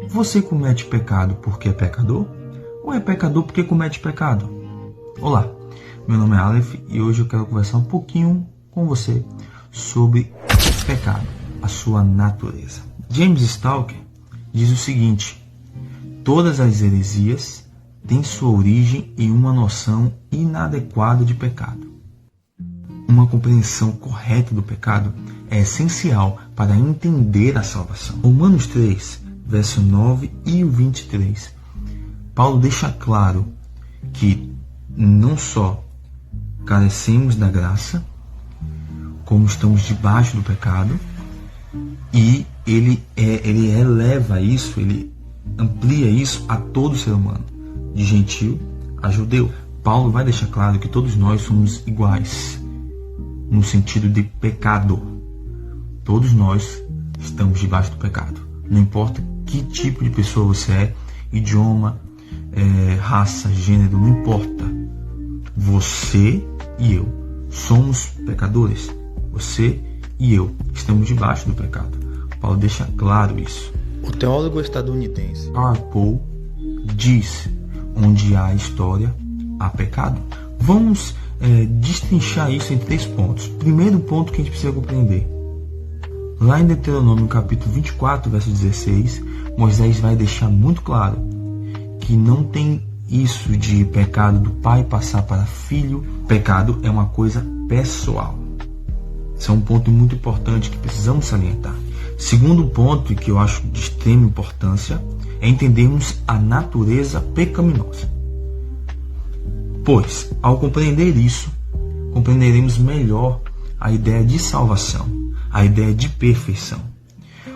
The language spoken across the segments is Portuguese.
Você comete pecado porque é pecador? Ou é pecador porque comete pecado? Olá, meu nome é Aleph e hoje eu quero conversar um pouquinho com você sobre pecado, a sua natureza. James Stalker diz o seguinte: todas as heresias têm sua origem em uma noção inadequada de pecado. Uma compreensão correta do pecado é essencial para entender a salvação. Romanos 3, verso 9 e o 23, Paulo deixa claro que não só carecemos da graça, como estamos debaixo do pecado, e ele eleva isso, ele amplia isso a todo ser humano, de gentil a judeu. Paulo vai deixar claro que todos nós somos iguais, no sentido de pecado. Todos nós estamos debaixo do pecado. Não importa que tipo de pessoa você é, idioma, raça, gênero, não importa. Você e eu somos pecadores. Você e eu estamos debaixo do pecado. Paulo deixa claro isso. O teólogo estadunidense Karl Popper diz: onde há história, há pecado. Vamos destrinchar isso em 3 pontos. Primeiro ponto que a gente precisa compreender. Lá em Deuteronômio capítulo 24, verso 16, Moisés vai deixar muito claro que não tem isso de pecado do pai passar para filho. Pecado é uma coisa pessoal. Esse é um ponto muito importante que precisamos salientar. Segundo ponto, e que eu acho de extrema importância, é entendermos a natureza pecaminosa. Pois, ao compreender isso, compreenderemos melhor a ideia de salvação, a ideia de perfeição.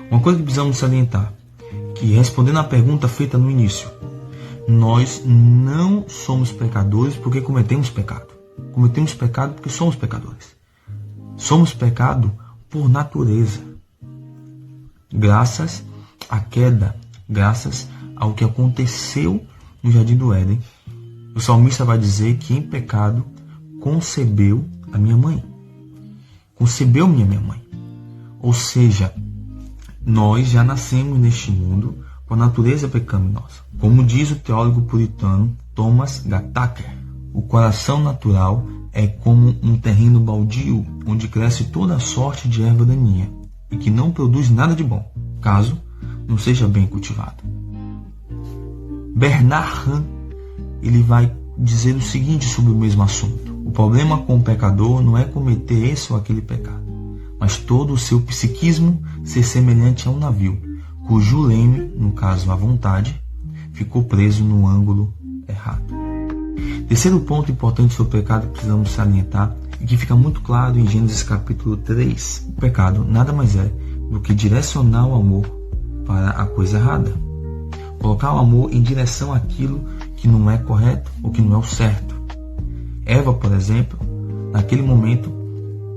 Uma coisa que precisamos salientar, que respondendo à pergunta feita no início, nós não somos pecadores porque cometemos pecado. Cometemos pecado porque somos pecadores. Somos pecado por natureza. Graças à queda, graças ao que aconteceu no Jardim do Éden, o salmista vai dizer que em pecado concebeu a minha mãe. Concebeu minha mãe. Ou seja, nós já nascemos neste mundo com a natureza pecaminosa. Como diz o teólogo puritano Thomas Gattaker, o coração natural é como um terreno baldio onde cresce toda sorte de erva daninha e que não produz nada de bom, caso não seja bem cultivado. Bernard Hahn, ele vai dizer o seguinte sobre o mesmo assunto: o problema com o pecador não é cometer esse ou aquele pecado, mas todo o seu psiquismo ser semelhante a um navio, cujo leme, no caso a vontade, ficou preso no ângulo errado. Terceiro ponto importante sobre o pecado que precisamos salientar e que fica muito claro em Gênesis capítulo 3. O pecado nada mais é do que direcionar o amor para a coisa errada. Colocar o amor em direção àquilo que não é correto ou que não é o certo. Eva, por exemplo, naquele momento,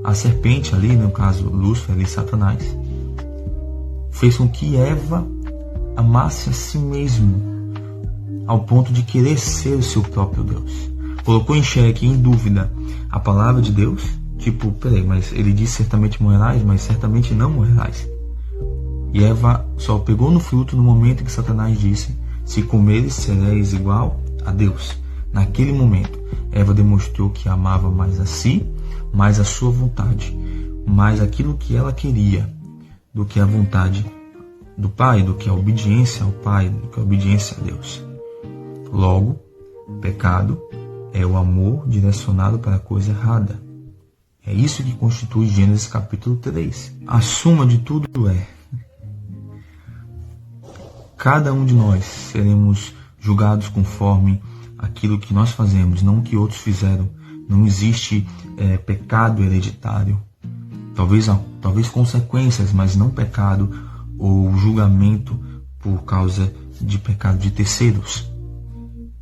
a serpente ali, no caso Lúcifer ali, Satanás, fez com que Eva amasse a si mesmo, ao ponto de querer ser o seu próprio Deus. Colocou em xeque, em dúvida, a palavra de Deus, tipo, peraí, mas ele disse certamente morrerás, mas certamente não morrerás. E Eva só pegou no fruto no momento que Satanás disse: se comeres, sereis igual a Deus. Naquele momento, Eva demonstrou que amava mais a si, mais a sua vontade, mais aquilo que ela queria, do que a vontade do Pai, do que a obediência ao Pai, do que a obediência a Deus. Logo, pecado é o amor direcionado para a coisa errada. É isso que constitui Gênesis capítulo 3. A suma de tudo é: cada um de nós seremos julgados conforme aquilo que nós fazemos, não o que outros fizeram. Não existe pecado hereditário. Talvez consequências, mas não pecado ou julgamento por causa de pecado de terceiros.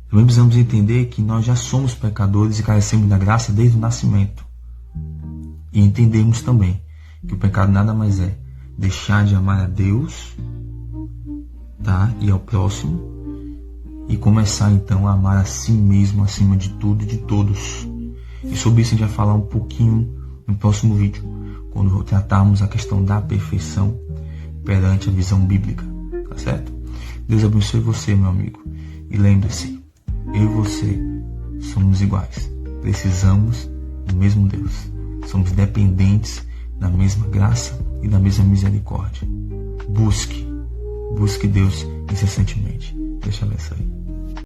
Também precisamos entender que nós já somos pecadores e carecemos da graça desde o nascimento. E entendemos também que o pecado nada mais é deixar de amar a Deus, e ao próximo, e começar então a amar a si mesmo acima de tudo e de todos. E sobre isso a gente vai falar um pouquinho no próximo vídeo, quando tratarmos a questão da perfeição perante a visão bíblica, tá certo? Deus abençoe você, meu amigo. E lembre-se, eu e você somos iguais. Precisamos do mesmo Deus. Somos dependentes da mesma graça e da mesma misericórdia. Busque Deus incessantemente. Deus te abençoe.